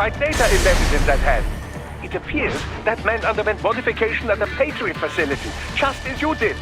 classified data embedded in that hand. It appears that man underwent modification at the Patriot facility, just as you did.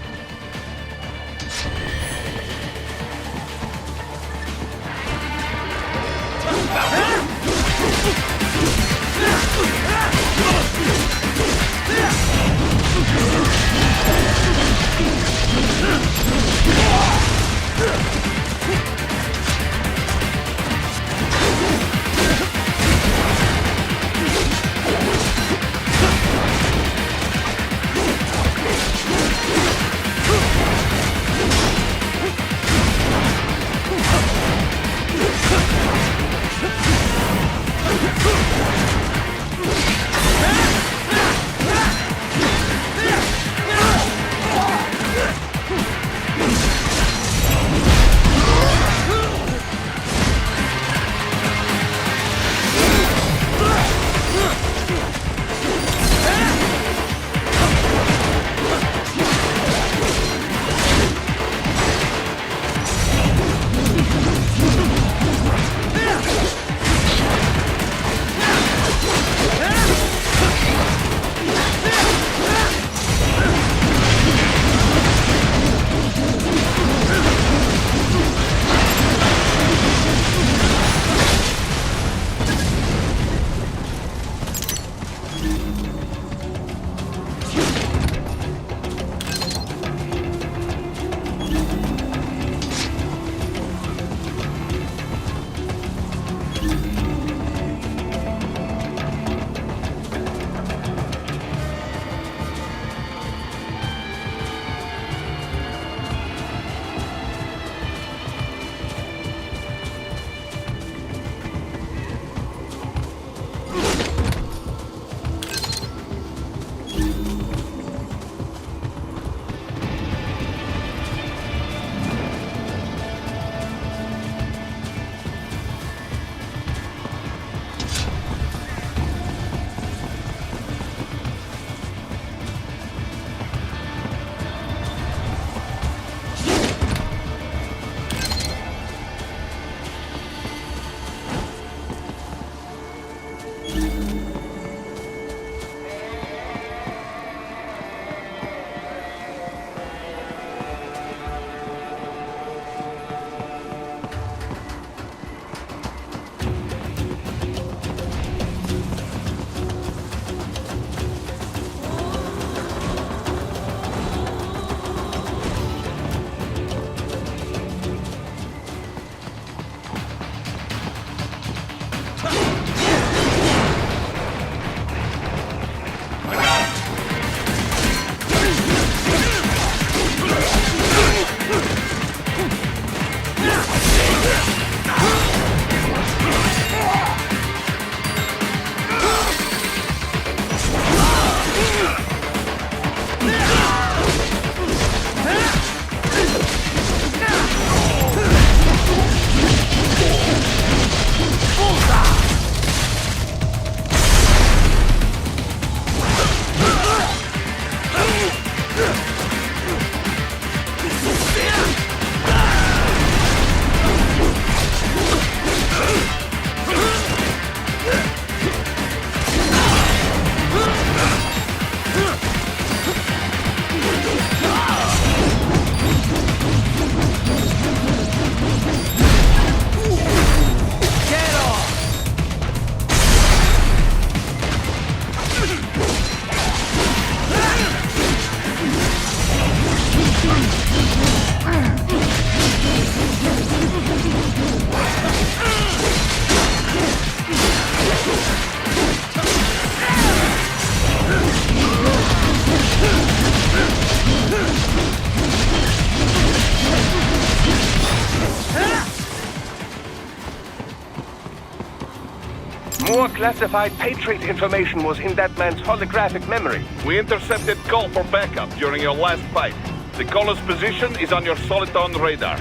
More classified Patriot information was in that man's holographic memory. We intercepted call for backup during your last fight. The caller's position is on your Soliton radar.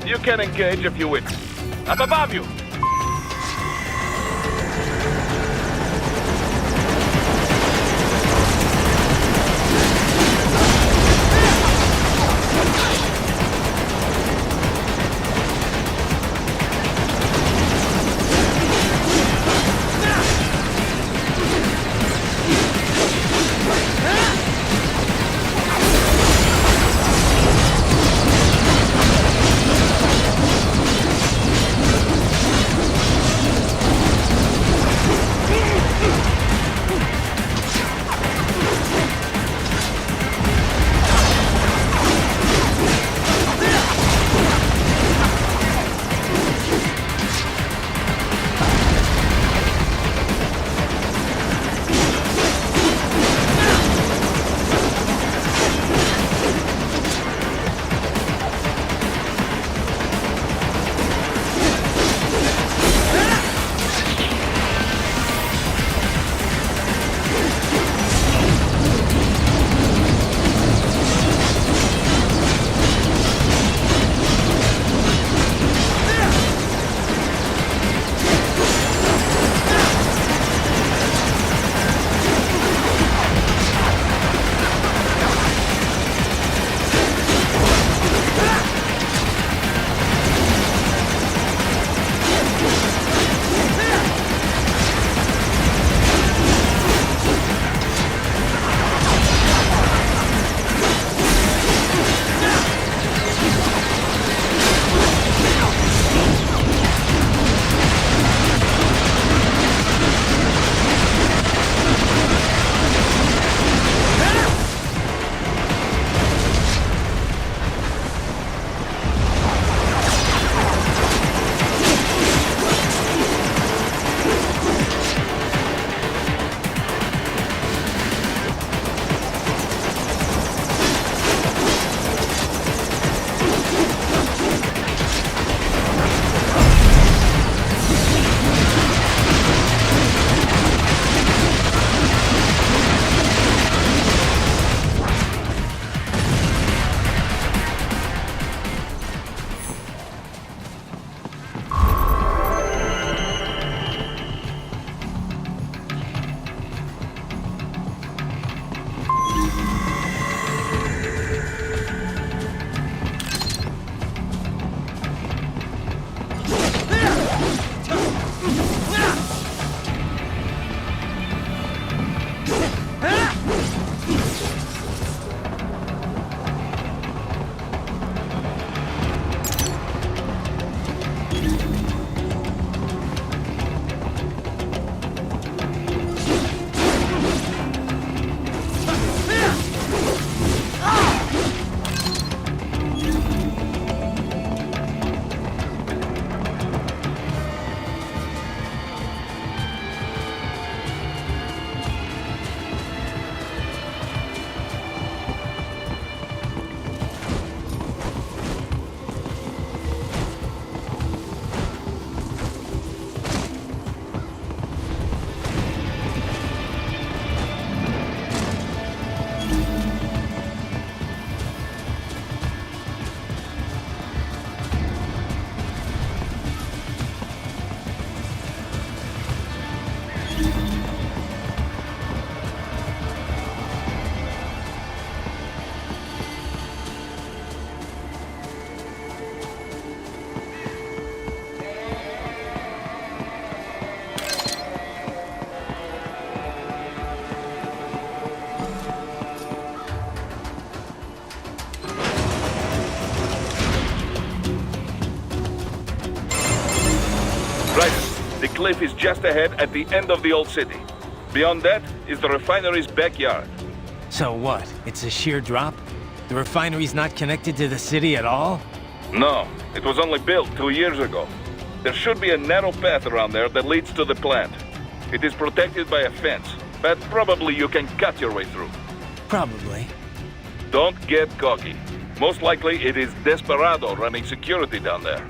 You can engage if you wish. Up above you! cliff is just ahead at the end of the old city. Beyond that is the refinery's backyard. So what? It's a sheer drop? The refinery's not connected to the city at all? No, it was only built 2 years ago. There should be a narrow path around there that leads to the plant. It is protected by a fence, but probably you can cut your way through. Probably. Don't get cocky. Most likely it is Desperado running security down there.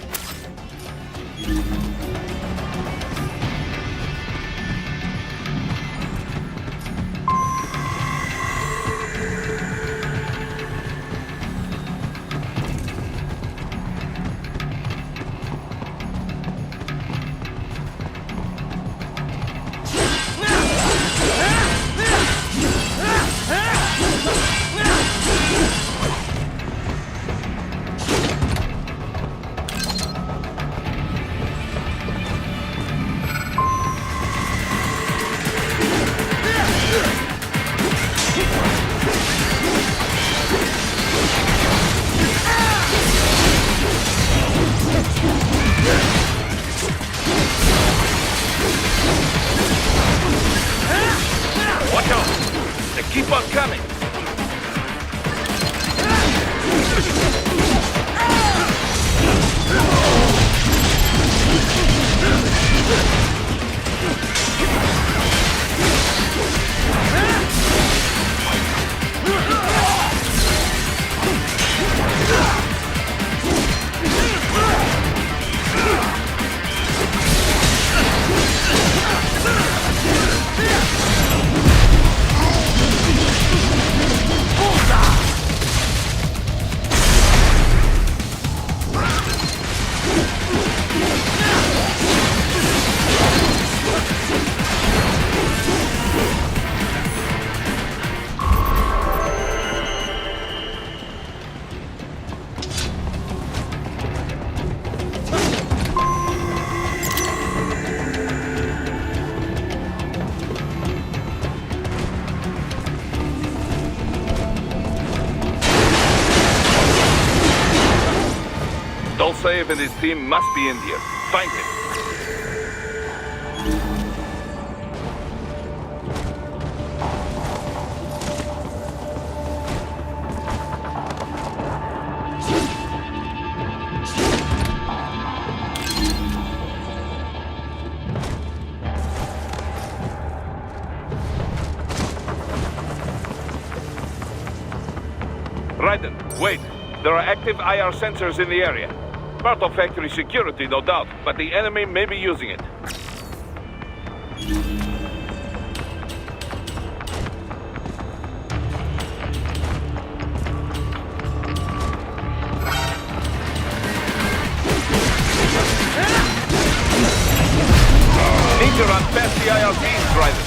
Watch out! They keep on coming! Dolcev and his team must be in here. Find him. Raiden, wait. There are active IR sensors in the area. Part of factory security, no doubt, but the enemy may be using it. Need to run past the IR beams, Raiden.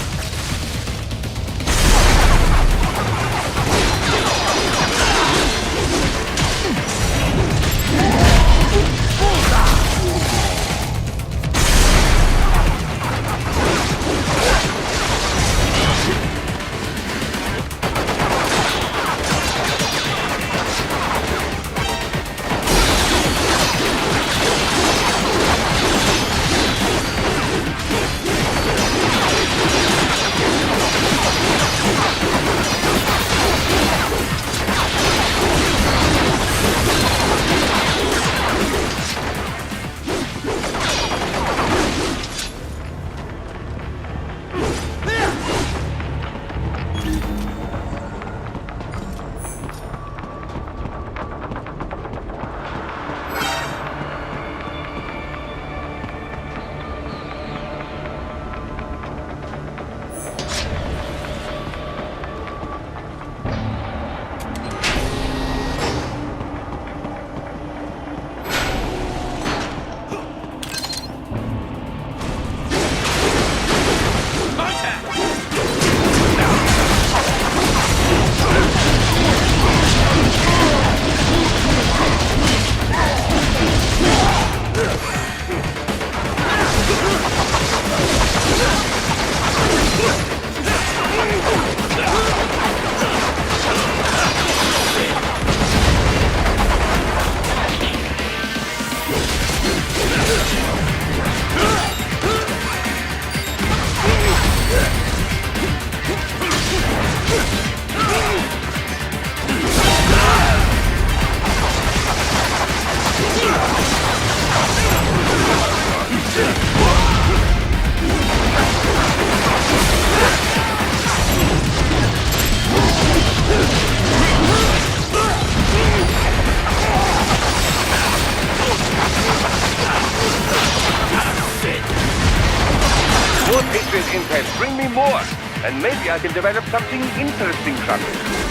bring me more, and maybe I can develop something interesting from it.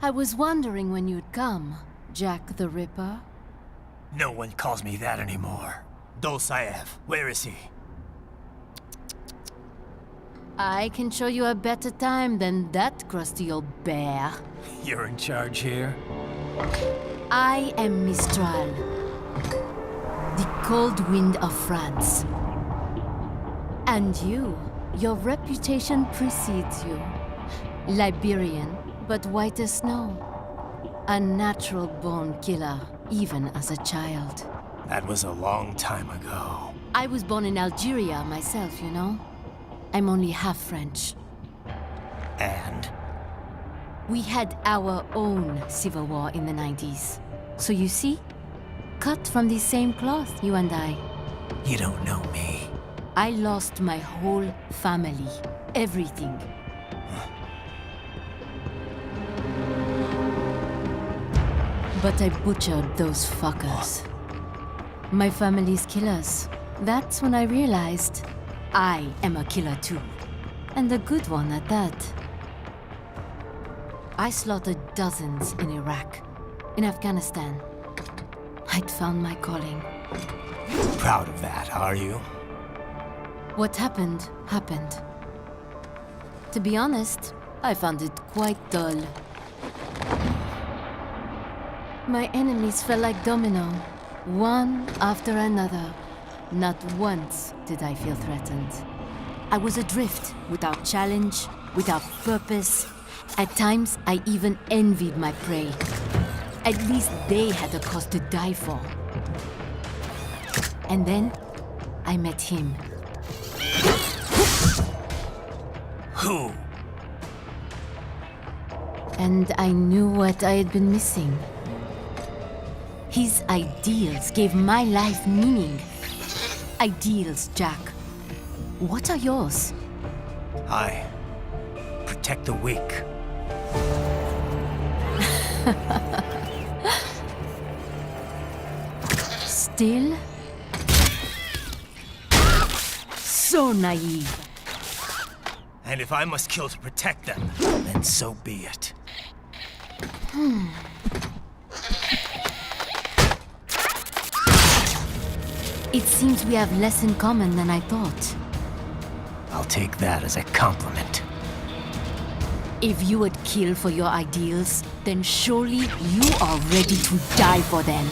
I was wondering when you'd come, Jack the Ripper. No one calls me that anymore. Dosaev, where is he? I can show you a better time than that crusty old bear. You're in charge here? I am Mistral, the cold wind of France. And your reputation precedes you. Liberian, but white as snow. A natural-born killer, even as a child. That was a long time ago. I was born in Algeria myself, you know. I'm only half French. And? We had our own civil war in the 90s. So you see? Cut from the same cloth, you and I. You don't know me. I lost my whole family. Everything. But I butchered those fuckers. My family's killers. That's when I realized I am a killer too. And a good one at that. I slaughtered dozens in Iraq, in Afghanistan. I'd found my calling. Proud of that, are you? What happened, happened. To be honest, I found it quite dull. My enemies fell like domino, one after another. Not once did I feel threatened. I was adrift, without challenge, without purpose. At times, I even envied my prey. At least they had a cause to die for. And then, I met him. Who? And I knew what I had been missing. His ideals gave my life meaning. Ideals, Jack. What are yours? I protect the weak. Still? So naive. And if I must kill to protect them, then so be it. It seems we have less in common than I thought. I'll take that as a compliment. If you would kill for your ideals, then surely you are ready to die for them.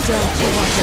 Don't you want to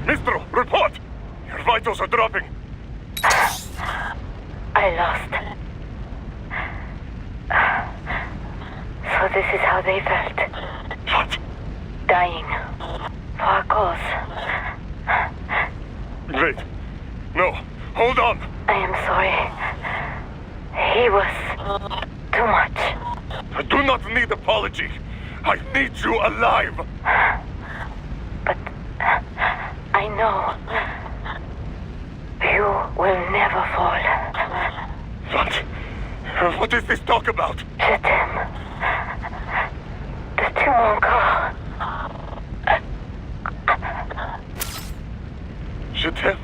Mistro, report! Your vitals are dropping. I lost. So this is how they felt. What? Dying. For a cause. Wait. No. Hold on. I am sorry. He was too much. I do not need apology. I need you alive. But I know you will never fall. What? What is this talk about? Je t'aime. De tout mon corps. Je t'aime.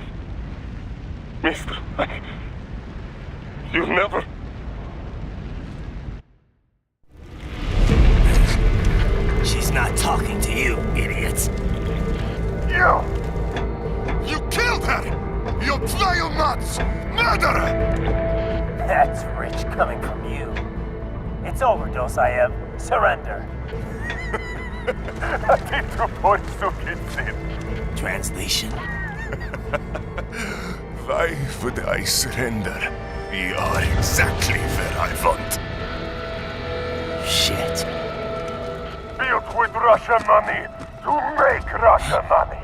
Mister, you never... She's not talking to you, idiot. You killed her! You vile nuts! Murderer! That's rich coming from you. It's overdose, I am. Surrender. Translation. Why would I surrender? You are exactly where I want. Shit. Built with Russian money to make Russian money.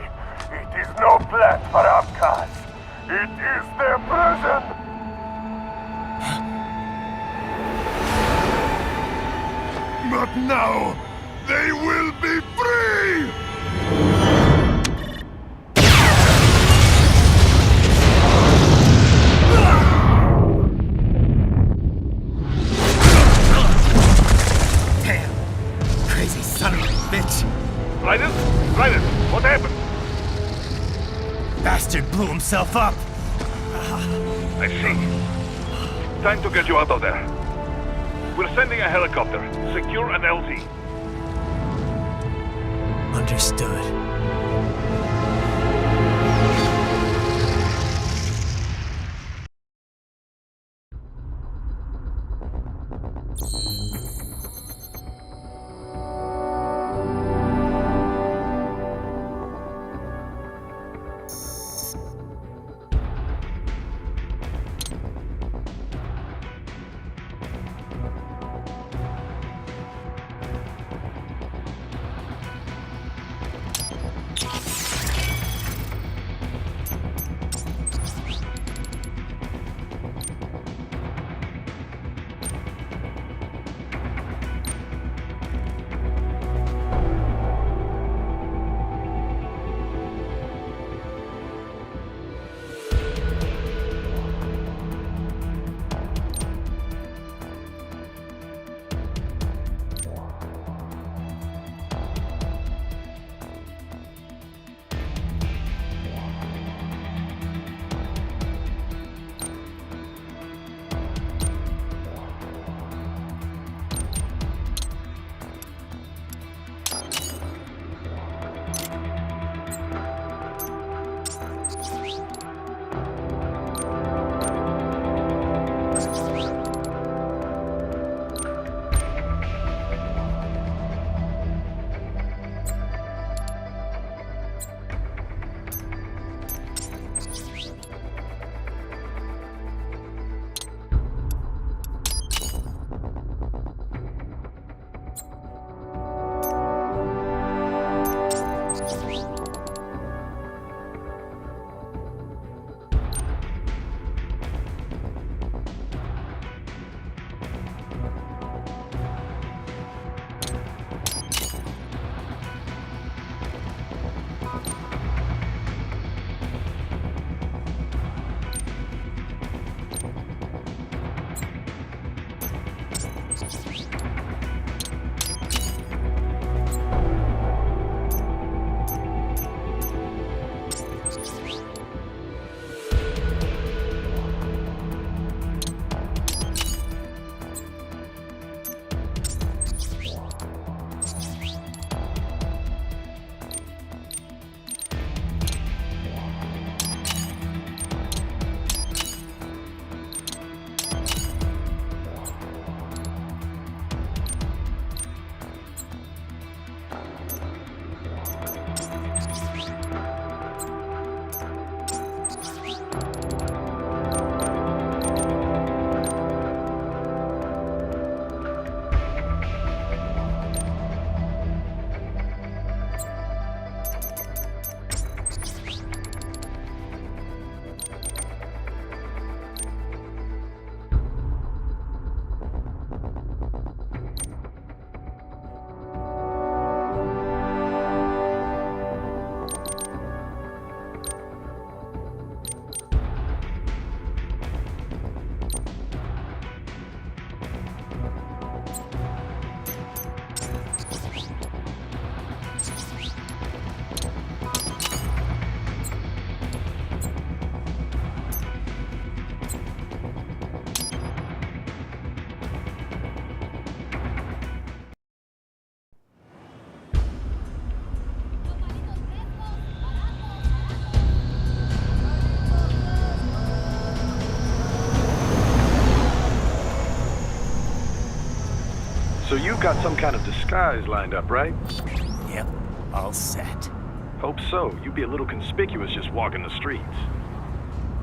It is no plan for Abkhaz. It is their prison. But now, they will be free! Damn. Crazy son of a bitch. Raiden? Raiden, what happened? Bastard blew himself up. I see. Time to get you out of there. We're sending a helicopter. Secure an LZ. Understood. got some kind of disguise lined up, right? Yep, all set. Hope so. You'd be a little conspicuous just walking the streets.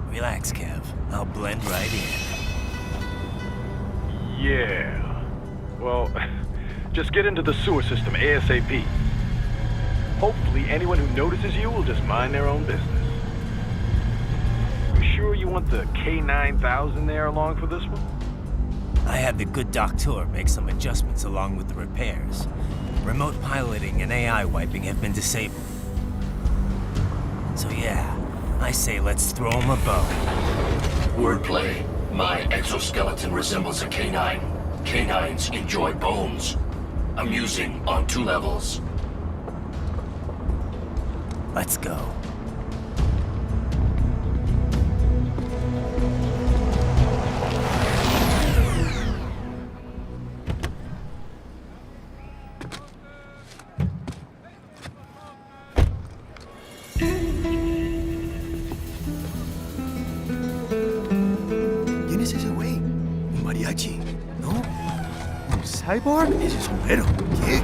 Relax, Kev. I'll blend right in. Yeah. Well, just get into the sewer system ASAP. Hopefully anyone who notices you will just mind their own business. You sure you want the K9000 there along for this one? I had the good doctor make some adjustments along with the repairs. Remote piloting and AI wiping have been disabled. So yeah, I say let's throw him a bone. Wordplay. My exoskeleton resembles a canine. Canines enjoy bones. Amusing on 2 levels. Let's go. ¿Quién es ese güey? ¿Un mariachi? ¿No? ¿Un cyborg? Ese sombrero. ¿Qué?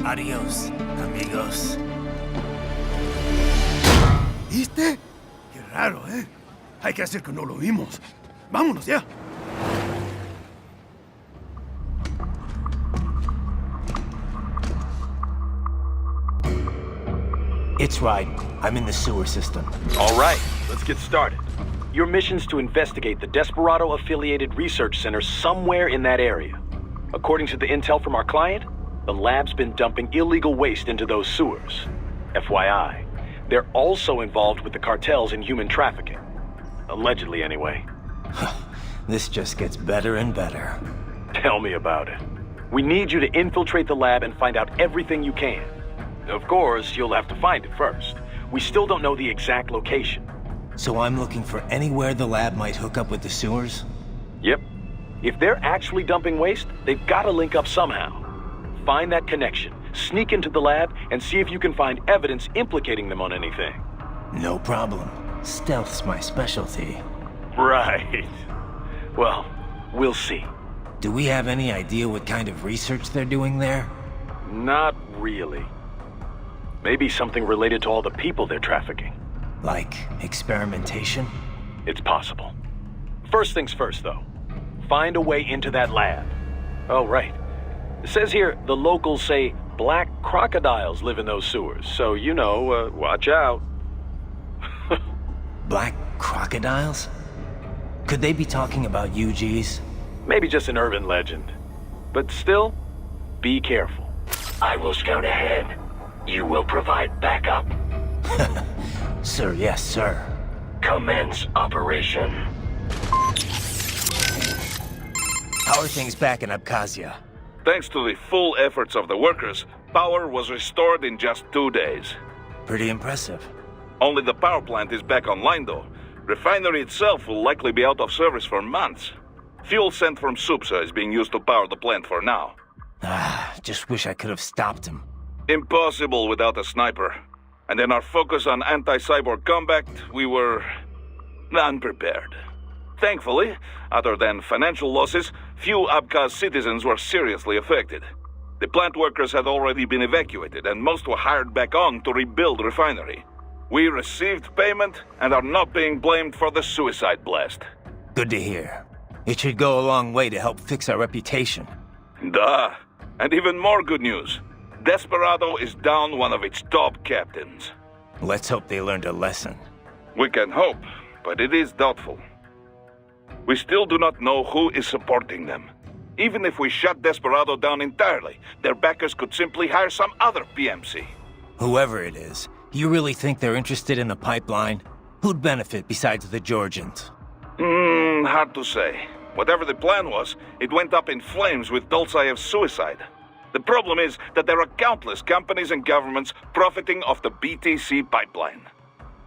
Adiós, amigos. ¿Viste? Qué raro, ¿eh? Hay que hacer que no lo vimos. Vámonos ya. It's right. I'm in the sewer system. All right, let's get started. Your mission's to investigate the Desperado-affiliated research center somewhere in that area. According to the intel from our client, the lab's been dumping illegal waste into those sewers. FYI, they're also involved with the cartels in human trafficking. Allegedly, anyway. This just gets better and better. Tell me about it. We need you to infiltrate the lab and find out everything you can. Of course, you'll have to find it first. We still don't know the exact location. So I'm looking for anywhere the lab might hook up with the sewers? Yep. If they're actually dumping waste, they've got to link up somehow. Find that connection, sneak into the lab, and see if you can find evidence implicating them on anything. No problem. Stealth's my specialty. Right. Well, we'll see. Do we have any idea what kind of research they're doing there? Not really. Maybe something related to all the people they're trafficking. Like experimentation? It's possible. First things first, though. Find a way into that lab. Oh, right. It says here the locals say black crocodiles live in those sewers, so you know, watch out. Black crocodiles? Could they be talking about UGs? Maybe just an urban legend. But still, be careful. I will scout ahead. You will provide backup. Sir, yes, sir. Commence operation. How are things back in Abkhazia? Thanks to the full efforts of the workers, power was restored in just 2 days. Pretty impressive. Only the power plant is back online, though. Refinery itself will likely be out of service for months. Fuel sent from Supsa is being used to power the plant for now. Just wish I could have stopped him. Impossible without a sniper. And in our focus on anti-cyborg combat, we were unprepared. Thankfully, other than financial losses, few Abkhaz citizens were seriously affected. The plant workers had already been evacuated, and most were hired back on to rebuild the refinery. We received payment and are not being blamed for the suicide blast. Good to hear. It should go a long way to help fix our reputation. Duh. And even more good news. Desperado is down one of its top captains. Let's hope they learned a lesson. We can hope, but it is doubtful. We still do not know who is supporting them. Even if we shut Desperado down entirely, their backers could simply hire some other PMC. Whoever it is, you really think they're interested in the pipeline? Who'd benefit besides the Georgians? Hard to say. Whatever the plan was, it went up in flames with Dolzaev's suicide. The problem is that there are countless companies and governments profiting off the BTC pipeline.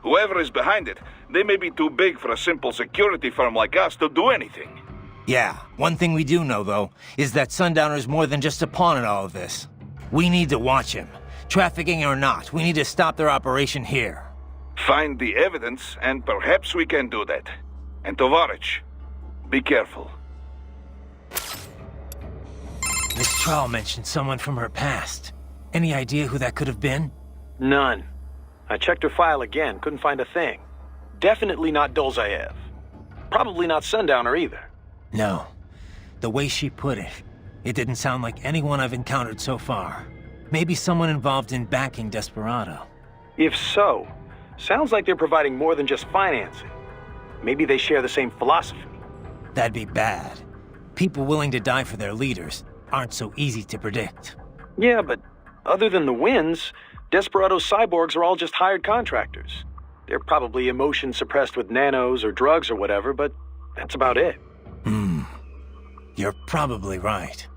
Whoever is behind it, they may be too big for a simple security firm like us to do anything. Yeah, one thing we do know, though, is that Sundowner's more than just a pawn in all of this. We need to watch him. Trafficking or not, we need to stop their operation here. Find the evidence, and perhaps we can do that. And Tovarich, be careful. Miss Trawl mentioned someone from her past. Any idea who that could have been? None. I checked her file again, couldn't find a thing. Definitely not Dolzaev. Probably not Sundowner either. No. The way she put it, it didn't sound like anyone I've encountered so far. Maybe someone involved in backing Desperado. If so, sounds like they're providing more than just financing. Maybe they share the same philosophy. That'd be bad. People willing to die for their leaders aren't so easy to predict. Yeah, but other than the wins, Desperado's cyborgs are all just hired contractors. They're probably emotion suppressed with nanos or drugs or whatever, but that's about it. You're probably right.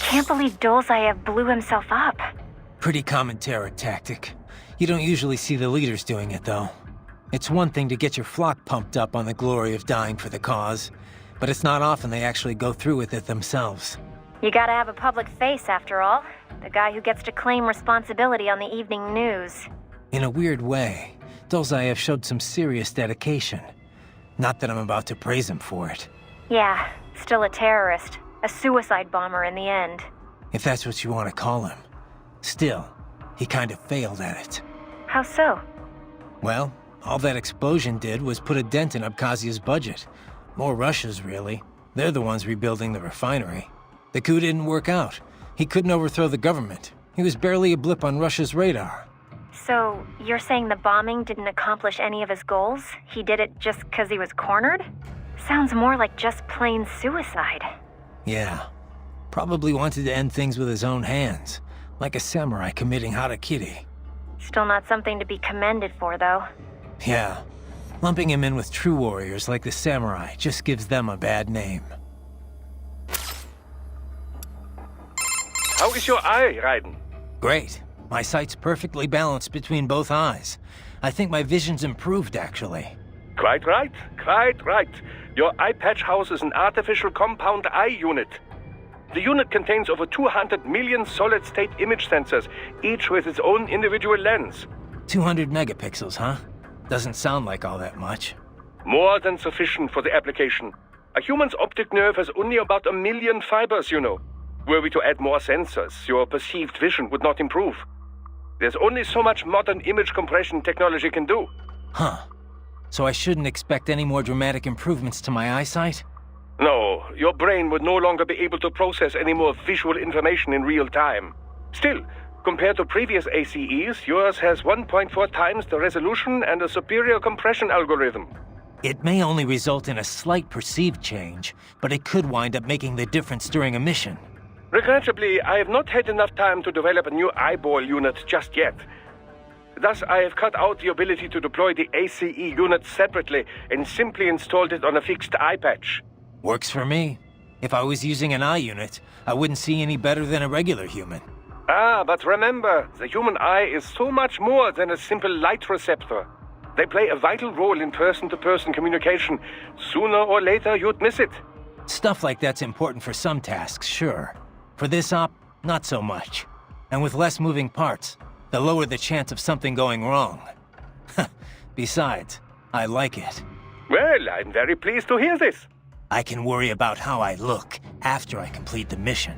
Can't believe Dolzaev blew himself up. Pretty common terror tactic. You don't usually see the leaders doing it, though. It's one thing to get your flock pumped up on the glory of dying for the cause, but it's not often they actually go through with it themselves. You gotta have a public face, after all. The guy who gets to claim responsibility on the evening news. In a weird way, Dolzaev showed some serious dedication. Not that I'm about to praise him for it. Yeah, still a terrorist. A suicide bomber in the end. If that's what you want to call him. Still, he kind of failed at it. How so? Well, all that explosion did was put a dent in Abkhazia's budget. More Russia's, really. They're the ones rebuilding the refinery. The coup didn't work out. He couldn't overthrow the government. He was barely a blip on Russia's radar. So, you're saying the bombing didn't accomplish any of his goals? He did it just because he was cornered? Sounds more like just plain suicide. Yeah. Probably wanted to end things with his own hands. Like a samurai committing harakiri. Still not something to be commended for, though. Yeah. Lumping him in with true warriors like the samurai just gives them a bad name. How is your eye, Raiden? Great. My sight's perfectly balanced between both eyes. I think my vision's improved, actually. Quite right, quite right. Your eye patch houses an artificial compound eye unit. The unit contains over 200 million solid-state image sensors, each with its own individual lens. 200 megapixels, huh? Doesn't sound like all that much. More than sufficient for the application. A human's optic nerve has only about 1 million fibers, you know. Were we to add more sensors, your perceived vision would not improve. There's only so much modern image compression technology can do. Huh. So I shouldn't expect any more dramatic improvements to my eyesight? No, your brain would no longer be able to process any more visual information in real time. Still, compared to previous ACEs, yours has 1.4 times the resolution and a superior compression algorithm. It may only result in a slight perceived change, but it could wind up making the difference during a mission. Regrettably, I have not had enough time to develop a new eyeball unit just yet. Thus, I have cut out the ability to deploy the ACE unit separately and simply installed it on a fixed eye patch. Works for me. If I was using an eye unit, I wouldn't see any better than a regular human. Ah, but remember, the human eye is so much more than a simple light receptor. They play a vital role in person-to-person communication. Sooner or later, you'd miss it. Stuff like that's important for some tasks, sure. For this op, not so much. And with less moving parts, the lower the chance of something going wrong. Besides, I like it. Well, I'm very pleased to hear this. I can worry about how I look after I complete the mission.